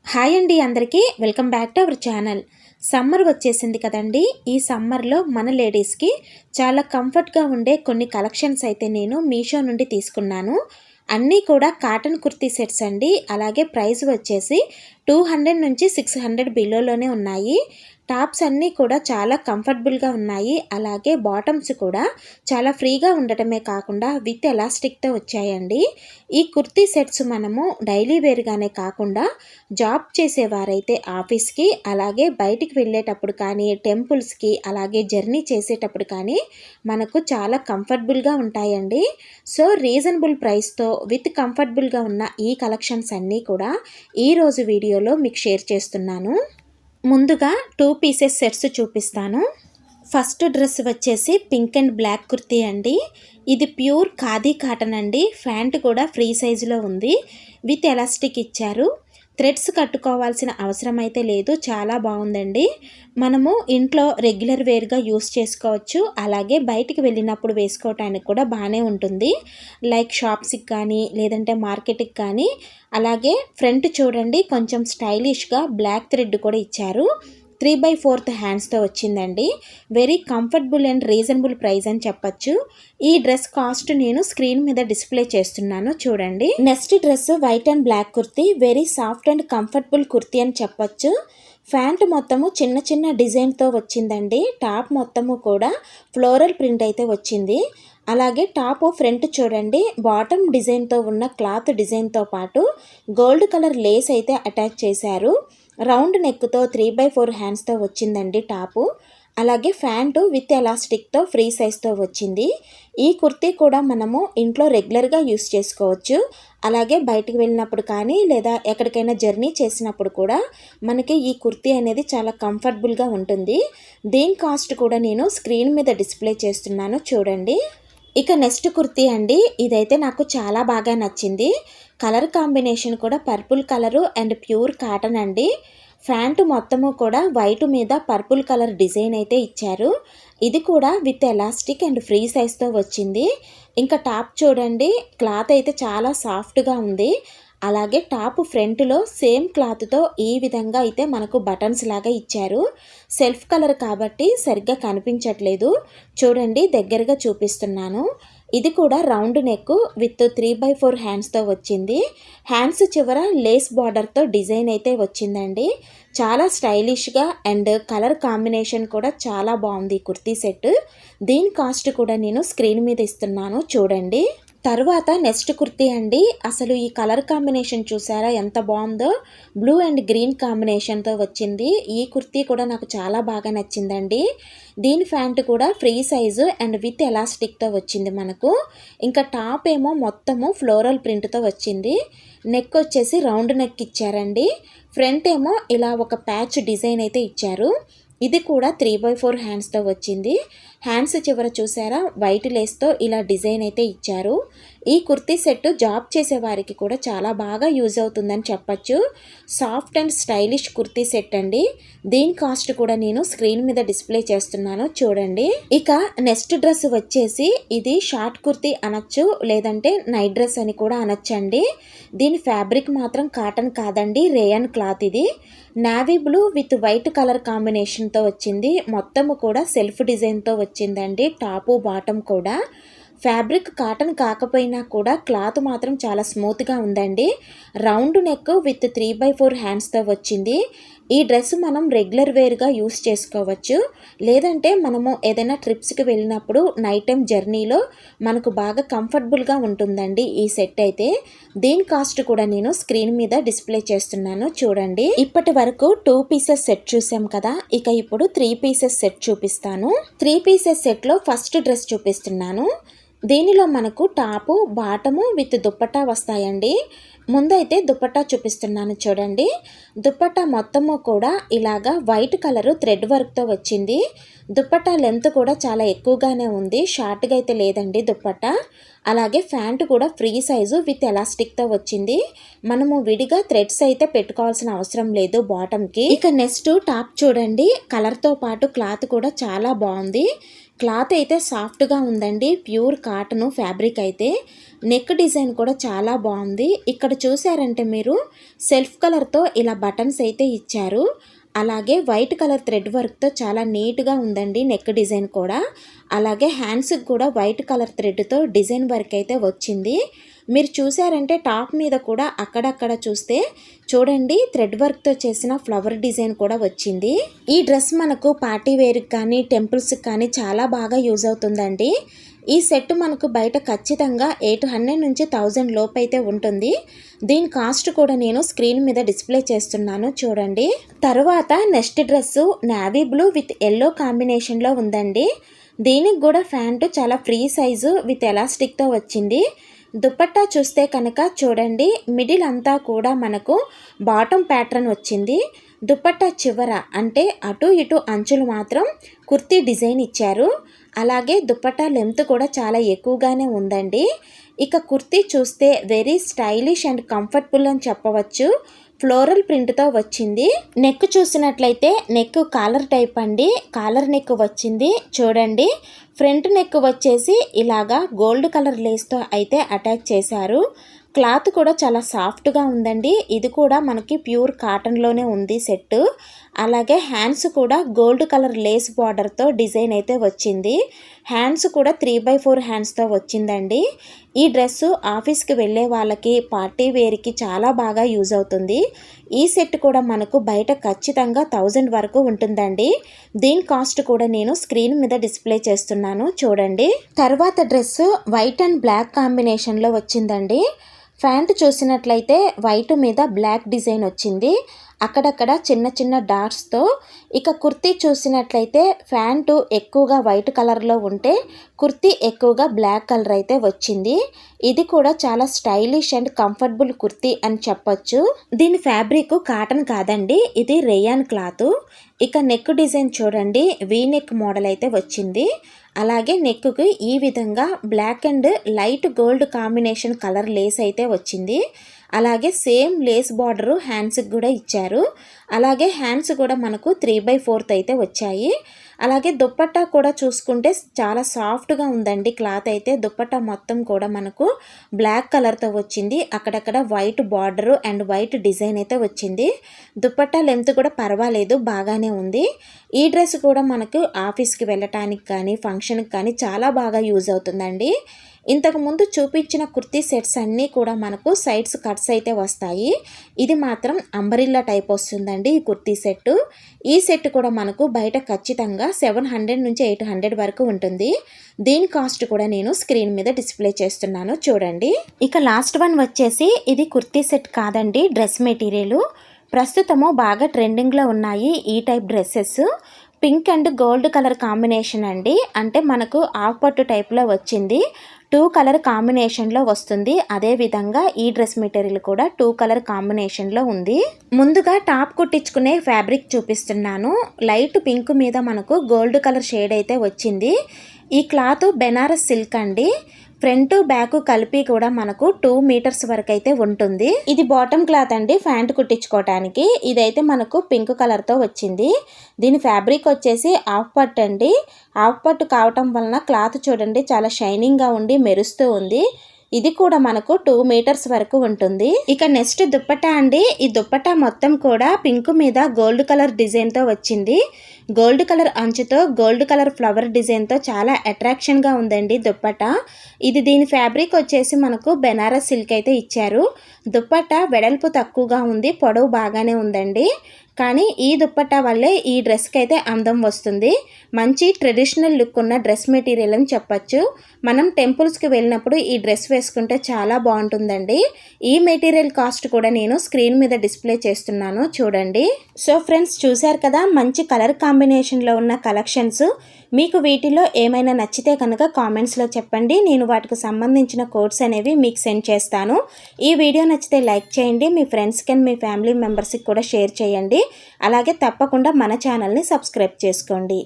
Hi అండి అందరికీ welcome back to our channel. Summer వచ్చేసింది కదండి. ఈ సమ్మర్లో మన లేడీస్కి చాలా కంఫర్ట్గా ఉండే కొన్ని కలెక్షన్స్ అయితే నేను మీషో నుండి తీసుకున్నాను. అన్నీ కూడా కాటన్ కుర్తీ సెట్స్ అండి. అలాగే ప్రైస్ వచ్చేసి 200 నుంచి 600 బిలోలోనే ఉన్నాయి. టాప్స్ అన్నీ కూడా చాలా కంఫర్టబుల్గా ఉన్నాయి. అలాగే బాటమ్స్ కూడా చాలా ఫ్రీగా ఉండటమే కాకుండా విత్ ఎలాస్టిక్తో వచ్చాయండి. ఈ కుర్తీ సెట్స్ మనము డైలీ వేర్గానే కాకుండా జాబ్ చేసేవారైతే ఆఫీస్కి, అలాగే బయటికి వెళ్ళేటప్పుడు కానీ, టెంపుల్స్కి, అలాగే జర్నీ చేసేటప్పుడు కానీ మనకు చాలా కంఫర్టబుల్గా ఉంటాయండి. సో రీజనబుల్ ప్రైస్తో విత్ కంఫర్టబుల్గా ఉన్న ఈ కలెక్షన్స్ అన్నీ కూడా ఈరోజు వీడియోలో మీకు షేర్ చేస్తున్నాను. ముందుగా 2 పీసెస్ సెట్స్ చూపిస్తాను. ఫస్ట్ డ్రెస్ వచ్చేసి పింక్ అండ్ బ్లాక్ కుర్తీ అండి. ఇది ప్యూర్ ఖాదీ కాటన్ అండి. ప్యాంట్ కూడా ఫ్రీ సైజులో ఉంది. విత్ ఎలాస్టిక్ ఇచ్చారు. థ్రెడ్స్ కట్టుకోవాల్సిన అవసరం అయితే లేదు. చాలా బాగుందండి. మనము ఇంట్లో రెగ్యులర్ వేర్గా యూస్ చేసుకోవచ్చు. అలాగే బయటికి వెళ్ళినప్పుడు వేసుకోవటానికి కూడా బాగానే ఉంటుంది. లైక్ షాప్స్కి కానీ, లేదంటే మార్కెట్కి కానీ. అలాగే ఫ్రంట్ చూడండి, కొంచెం స్టైలిష్గా బ్లాక్ థ్రెడ్ కూడా ఇచ్చారు. 3/4 హ్యాండ్స్తో వచ్చిందండి. Very comfortable and reasonable price అని చెప్పచ్చు. ఈ డ్రెస్ కాస్ట్ నేను స్క్రీన్ మీద డిస్ప్లే చేస్తున్నాను చూడండి. Next dress white and black kurti. Very soft and comfortable kurti అని చెప్పచ్చు. ప్యాంట్ మొత్తము చిన్న చిన్న డిజైన్తో వచ్చిందండి. టాప్ మొత్తము కూడా ఫ్లోరల్ ప్రింట్ అయితే వచ్చింది. అలాగే టాప్ ఫ్రంట్ చూడండి, బాటమ్ డిజైన్తో ఉన్న క్లాత్ డిజైన్తో పాటు గోల్డ్ కలర్ లేస్ అయితే అటాచ్ చేశారు. రౌండ్ నెక్తో 3/4 హ్యాండ్స్తో వచ్చిందండి టాపు. అలాగే ప్యాంటు విత్ ఎలాస్టిక్తో ఫ్రీ సైజ్తో వచ్చింది. ఈ కుర్తీ కూడా మనము ఇంట్లో రెగ్యులర్గా యూస్ చేసుకోవచ్చు. అలాగే బయటికి వెళ్ళినప్పుడు కానీ, లేదా ఎక్కడికైనా జర్నీ చేసినప్పుడు కూడా మనకి ఈ కుర్తీ అనేది చాలా కంఫర్టబుల్గా ఉంటుంది. దీని కాస్ట్ కూడా నేను స్క్రీన్ మీద డిస్ప్లే చేస్తున్నాను చూడండి. ఇక నెక్స్ట్ కుర్తీ అండి. ఇదైతే నాకు చాలా బాగా నచ్చింది. కలర్ కాంబినేషన్ కూడా purple colour and pure cotton అండి. ప్యాంటు మొత్తము కూడా వైట్ మీద పర్పుల్ కలర్ డిజైన్ అయితే ఇచ్చారు. ఇది కూడా విత్ ఎలాస్టిక్ అండ్ ఫ్రీ సైజ్తో వచ్చింది. ఇంకా టాప్ చూడండి, క్లాత్ అయితే చాలా సాఫ్ట్గా ఉంది. అలాగే టాప్ ఫ్రంట్లో సేమ్ క్లాత్తో ఈ విధంగా అయితే మనకు బటన్స్ లాగా ఇచ్చారు. సెల్ఫ్ కలర్ కాబట్టి సరిగ్గా కనిపించట్లేదు. చూడండి, దగ్గరగా చూపిస్తున్నాను. ఇది కూడా రౌండ్ నెక్ విత్ 3/4 హ్యాండ్స్తో వచ్చింది. హ్యాండ్స్ చివర లేస్ బార్డర్తో డిజైన్ అయితే వచ్చిందండి. చాలా స్టైలిష్గా అండ్ కలర్ కాంబినేషన్ కూడా చాలా బాగుంది కుర్తీ సెట్. దీని కాస్ట్ కూడా నేను స్క్రీన్ మీద ఇస్తున్నాను చూడండి. తర్వాత నెక్స్ట్ కుర్తీ అండి. అసలు ఈ కలర్ కాంబినేషన్ చూసారా ఎంత బాగుందో. బ్లూ అండ్ గ్రీన్ కాంబినేషన్తో వచ్చింది. ఈ కుర్తీ కూడా నాకు చాలా బాగా నచ్చిందండి. దీని ప్యాంట్ కూడా ఫ్రీ సైజు అండ్ విత్ ఎలాస్టిక్తో వచ్చింది మనకు. ఇంకా టాప్ ఏమో మొత్తము ఫ్లోరల్ ప్రింట్తో వచ్చింది. నెక్ వచ్చేసి రౌండ్ నెక్ ఇచ్చారండి. ఫ్రంట్ ఏమో ఇలా ఒక ప్యాచ్ డిజైన్ అయితే ఇచ్చారు. ఇది కూడా 3/4 హ్యాండ్స్తో వచ్చింది. హ్యాండ్స్ చివర చూసారా, వైట్ లేస్తో ఇలా డిజైన్ అయితే ఇచ్చారు. ఈ కుర్తీ సెట్ జాబ్ చేసే వారికి కూడా చాలా బాగా యూజ్ అవుతుందని చెప్పచ్చు. Soft and stylish kurti set అండి. దీని కాస్ట్ కూడా నేను స్క్రీన్ మీద డిస్ప్లే చేస్తున్నాను చూడండి. ఇక నెక్స్ట్ డ్రెస్ వచ్చేసి ఇది షార్ట్ కుర్తీ అనొచ్చు, లేదంటే నైట్ డ్రెస్ అని కూడా అనొచ్చండి. దీని ఫ్యాబ్రిక్ మాత్రం కాటన్ కాదండి, రేయన్ క్లాత్. ఇది navy blue with white colour కాంబినేషన్తో వచ్చింది. మొత్తము కూడా సెల్ఫ్ డిజైన్తో వచ్చిందండి. టాపు బాటమ్ కూడా. ఫ్యాబ్రిక్ కాటన్ కాకపోయినా కూడా క్లాత్ మాత్రం చాలా స్మూత్గా ఉందండి. రౌండ్ నెక్ విత్ 3/4 హ్యాండ్స్తో వచ్చింది. ఈ డ్రెస్ మనం రెగ్యులర్ వేర్గా యూస్ చేసుకోవచ్చు. లేదంటే మనము ఏదైనా ట్రిప్స్కి వెళ్ళినప్పుడు నైట్ టైం జర్నీలో మనకు బాగా కంఫర్టబుల్గా ఉంటుందండి ఈ సెట్ అయితే. దీని కాస్ట్ కూడా నేను స్క్రీన్ మీద డిస్ప్లే చేస్తున్నాను చూడండి. ఇప్పటి వరకు 2 పీసెస్ సెట్ చూసాం కదా. ఇక ఇప్పుడు 3 పీసెస్ సెట్ చూపిస్తాను. 3 పీసెస్ సెట్లో ఫస్ట్ డ్రెస్ చూపిస్తున్నాను. దీనిలో మనకు టాపు బాటము విత్ దుప్పట్టా వస్తాయండి. ముందైతే దుప్పట్టా చూపిస్తున్నాను చూడండి. దుప్పట్టా మొత్తము కూడా ఇలాగా వైట్ కలరు థ్రెడ్ వర్క్తో వచ్చింది. దుప్పట్టా లెంత్ కూడా చాలా ఎక్కువగానే ఉంది, షార్ట్గా అయితే లేదండి దుప్పట్టా. అలాగే ప్యాంటు కూడా ఫ్రీ సైజు విత్ ఎలాస్టిక్తో వచ్చింది. మనము విడిగా థ్రెడ్స్ అయితే పెట్టుకోవాల్సిన అవసరం లేదు బాటమ్కి. ఇక నెక్స్ట్ టాప్ చూడండి, కలర్తో పాటు క్లాత్ కూడా చాలా బాగుంది. క్లాత్ అయితే సాఫ్ట్గా ఉందండి, ప్యూర్ కాటన్ ఫ్యాబ్రిక్ అయితే. నెక్ డిజైన్ కూడా చాలా బాగుంది. ఇక్కడ చూసారంటే మీరు సెల్ఫ్ కలర్తో ఇలా బటన్స్ అయితే ఇచ్చారు. అలాగే వైట్ కలర్ థ్రెడ్ వర్క్తో చాలా నీట్గా ఉందండి నెక్ డిజైన్ కూడా. అలాగే హ్యాండ్స్కి కూడా వైట్ కలర్ థ్రెడ్తో డిజైన్ వర్క్ అయితే వచ్చింది. మీరు చూసారంటే టాప్ మీద కూడా అక్కడక్కడ చూస్తే చూడండి థ్రెడ్ వర్క్తో చేసిన ఫ్లవర్ డిజైన్ కూడా వచ్చింది. ఈ డ్రెస్ మనకు పార్టీ వేర్కి కానీ టెంపుల్స్కి కానీ చాలా బాగా యూజ్ అవుతుందండి. ఈ సెట్ మనకు బయట ఖచ్చితంగా 800 నుంచి 1000 లోపు అయితే ఉంటుంది. దీని కాస్ట్ కూడా నేను స్క్రీన్ మీద డిస్ప్లే చేస్తున్నాను చూడండి. తర్వాత next dress navy blue with yellow కాంబినేషన్లో ఉందండి. దీనికి కూడా ప్యాంటు చాలా ఫ్రీ సైజు విత్ ఎలాస్టిక్తో వచ్చింది. దుపట్టా చూస్తే కనుక చూడండి మిడిల్ అంతా కూడా మనకు బాటమ్ ప్యాటర్న్ వచ్చింది. దుపట్టా చివర అంటే అటు ఇటు అంచులు మాత్రం కుర్తీ డిజైన్ ఇచ్చారు. అలాగే దుపట్టా లెంత్ కూడా చాలా ఎక్కువగానే ఉందండి. ఇక కుర్తీ చూస్తే వెరీ స్టైలిష్ అండ్ కంఫర్టబుల్ అని చెప్పవచ్చు. ఫ్లోరల్ ప్రింట్తో వచ్చింది. నెక్ చూసినట్లయితే నెక్ కాలర్ టైప్ అండి. కాలర్ నెక్ వచ్చింది చూడండి. ఫ్రంట్ నెక్ వచ్చేసి ఇలాగా గోల్డ్ కలర్ లేస్తో అయితే అటాచ్ చేశారు. క్లాత్ కూడా చాలా సాఫ్ట్గా ఉందండి. ఇది కూడా మనకి ప్యూర్ కాటన్లోనే ఉంది సెట్. అలాగే హ్యాండ్స్ కూడా గోల్డ్ కలర్ లేస్ బార్డర్తో డిజైన్ అయితే వచ్చింది. హ్యాండ్స్ కూడా 3/4 హ్యాండ్స్తో వచ్చిందండి. ఈ డ్రెస్సు ఆఫీస్కి వెళ్ళే వాళ్ళకి పార్టీ వేర్కి చాలా బాగా యూజ్ అవుతుంది. ఈ సెట్ కూడా మనకు బయట ఖచ్చితంగా 1000 వరకు ఉంటుందండి. దీని కాస్ట్ కూడా నేను స్క్రీన్ మీద డిస్ప్లే చేస్తున్నాను చూడండి. తర్వాత డ్రెస్సు వైట్ అండ్ బ్లాక్ కాంబినేషన్లో వచ్చిందండి. ప్యాంట్ చూసినట్లయితే వైట్ మీద బ్లాక్ డిజైన్ వచ్చింది. అక్కడక్కడ చిన్న చిన్న డాట్స్తో. ఇక కుర్తీ చూసినట్లయితే ప్యాంటు ఎక్కువగా వైట్ కలర్లో ఉంటే కుర్తీ ఎక్కువగా బ్లాక్ కలర్ అయితే వచ్చింది. ఇది కూడా చాలా స్టైలిష్ అండ్ కంఫర్టబుల్ కుర్తీ అని చెప్పొచ్చు. దీని ఫ్యాబ్రిక్ కాటన్ కాదండి, ఇది రేయాన్ క్లాత్. ఇక నెక్ డిజైన్ చూడండి వీ నెక్ మోడల్ అయితే వచ్చింది. అలాగే నెక్కి ఈ విధంగా black and light gold combination colour lace అయితే వచ్చింది. అలాగే సేమ్ లేస్ బార్డరు హ్యాండ్స్కి కూడా ఇచ్చారు. అలాగే హ్యాండ్స్ కూడా మనకు 3/4 అయితే వచ్చాయి. అలాగే దుపట్టా కూడా చూసుకుంటే చాలా సాఫ్ట్గా ఉందండి క్లాత్ అయితే. దుపట్టా మొత్తం కూడా మనకు బ్లాక్ కలర్తో వచ్చింది. అక్కడక్కడ white border and white design అయితే వచ్చింది. దుపట్టా లెంత్ కూడా పర్వాలేదు, బాగానే ఉంది. ఈ డ్రెస్ కూడా మనకు ఆఫీస్కి వెళ్ళటానికి కానీ ఫంక్షన్కి కానీ చాలా బాగా యూజ్ అవుతుందండి. ఇంతకుముందు చూపించిన కుర్తీ సెట్స్ అన్నీ కూడా మనకు సైడ్స్ కట్స్ అయితే వస్తాయి. ఇది మాత్రం అంబరిల్లా టైప్ వస్తుందండి ఈ కుర్తీ సెట్. ఈ సెట్ కూడా మనకు బయట ఖచ్చితంగా 700 నుంచి 800 వరకు ఉంటుంది. దీని కాస్ట్ కూడా నేను స్క్రీన్ మీద డిస్ప్లే చేస్తున్నాను చూడండి. ఇక లాస్ట్ వన్ వచ్చేసి ఇది కుర్తీ సెట్ కాదండి, డ్రెస్ మెటీరియల్. ప్రస్తుతము బాగా ట్రెండింగ్లో ఉన్నాయి ఈ type dresses. Pink and gold colour combination అండి. అంటే మనకు ఆఫ్ పట్టు టైప్లో వచ్చింది. 2 కలర్ కాంబినేషన్లో వస్తుంది. అదేవిధంగా ఈ డ్రెస్ మెటీరియల్ కూడా 2 కలర్ కాంబినేషన్లో ఉంది. ముందుగా టాప్ కుట్టించుకునే ఫ్యాబ్రిక్ చూపిస్తున్నాను. లైట్ పింక్ మీద మనకు గోల్డ్ కలర్ షేడ్ అయితే వచ్చింది. ఈ క్లాత్ బెనారస్ సిల్క్ అండి. ఫ్రంట్ బ్యాక్ కలిపి కూడా మనకు 2 మీటర్స్ వరకు అయితే ఉంటుంది. ఇది బాటమ్ క్లాత్ అండి ప్యాంట్ కుట్టించుకోవటానికి. ఇదైతే మనకు పింక్ కలర్తో వచ్చింది. దీని ఫ్యాబ్రిక్ వచ్చేసి హాఫ్ పట్టు అండి. హాఫ్ పట్టు కావటం వలన క్లాత్ చూడండి చాలా షైనింగ్గా ఉండి మెరుస్తూ ఉంది. ఇది కూడా మనకు 2 మీటర్స్ వరకు ఉంటుంది. ఇక నెక్స్ట్ దుప్పట్టా అండి. ఈ దుప్పట్టా మొత్తం కూడా పింక్ మీద గోల్డ్ కలర్ డిజైన్తో వచ్చింది. గోల్డ్ కలర్ అంచుతో గోల్డ్ కలర్ ఫ్లవర్ డిజైన్తో చాలా అట్రాక్షన్గా ఉందండి దుప్పట్టా. ఇది దీని ఫ్యాబ్రిక్ వచ్చేసి మనకు బెనారస్ సిల్క్ అయితే ఇచ్చారు. దుప్పట్టా వెడల్పు తక్కువగా ఉంది, పొడవు బాగానే ఉందండి. కానీ ఈ దుప్పట్టా వల్లే ఈ డ్రెస్కి అయితే అందం వస్తుంది. మంచి ట్రెడిషనల్ లుక్ ఉన్న డ్రెస్ మెటీరియల్ అని చెప్పచ్చు. మనం టెంపుల్స్కి వెళ్ళినప్పుడు ఈ డ్రెస్ వేసుకుంటే చాలా బాగుంటుందండి. ఈ మెటీరియల్ కాస్ట్ కూడా నేను స్క్రీన్ మీద డిస్ప్లే చేస్తున్నాను చూడండి. సో ఫ్రెండ్స్ చూశారు కదా మంచి కలర్ కాంబినేషన్లో ఉన్న కలెక్షన్స్. మీకు వీటిలో ఏమైనా నచ్చితే కనుక కామెంట్స్లో చెప్పండి. నేను వాటికి సంబంధించిన కోడ్స్ అనేవి మీకు సెండ్ చేస్తాను. ఈ వీడియో నచ్చితే లైక్ చేయండి. మీ ఫ్రెండ్స్కి అండ్ మీ ఫ్యామిలీ మెంబర్స్కి కూడా షేర్ చేయండి. అలాగే తప్పకుండా మన ఛానల్ని సబ్స్క్రైబ్ చేసుకోండి.